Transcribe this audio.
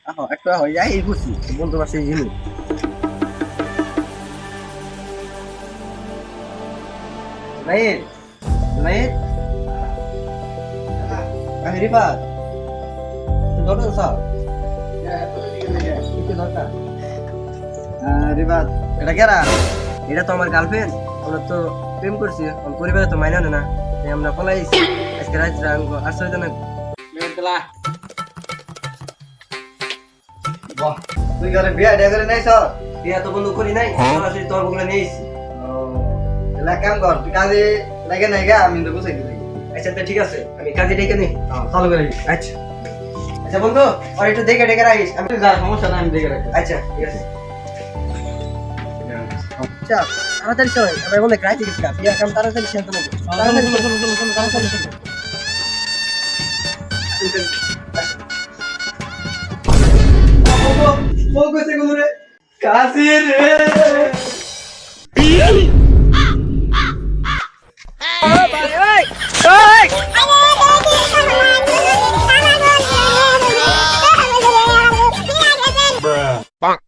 আহো একটু আহো এই বুঝছি বন্ধু পাশে জিনু নাইট নাইট আমি রিফাত তুই দরকার স্যার কিছু দরকার রিফাত এটা কেরা এটা তো আমার গার্লফ্রেন্ড আমরা তো প্রেম করছি আমার পরিবারে তো মাইনা না তাই আমরা পলাইছি আজকে রাত্রে আমাকে আশ্রয় জানা বাহ তুই ঘরে বিয়া ডে করে নাই স্যার বিয়া তো বন্ধু করি নাই সরাসরি তোর বগুলা নিয়ে এসেছি এলা কাম কর তুই কাজে লাগে নাই গা আমি তো বুঝাই দিই আচ্ছা তো ঠিক আছে আমি কাজে ডেকে নি চালু করে আচ্ছা আচ্ছা বন্ধু আর একটু দেখে ডেকে রাখিস আমি যা সমস্যা না আমি দেখে রাখি আচ্ছা ঠিক আছে আচ্ছা তাড়াতাড়ি চল আমরা বলে রাইতে গেছি বিয়া কাম তাড়াতাড়ি শেষ করব তাড়াতাড়ি তাড়াতাড়ি ও কইছে গুলো রে কাশি রে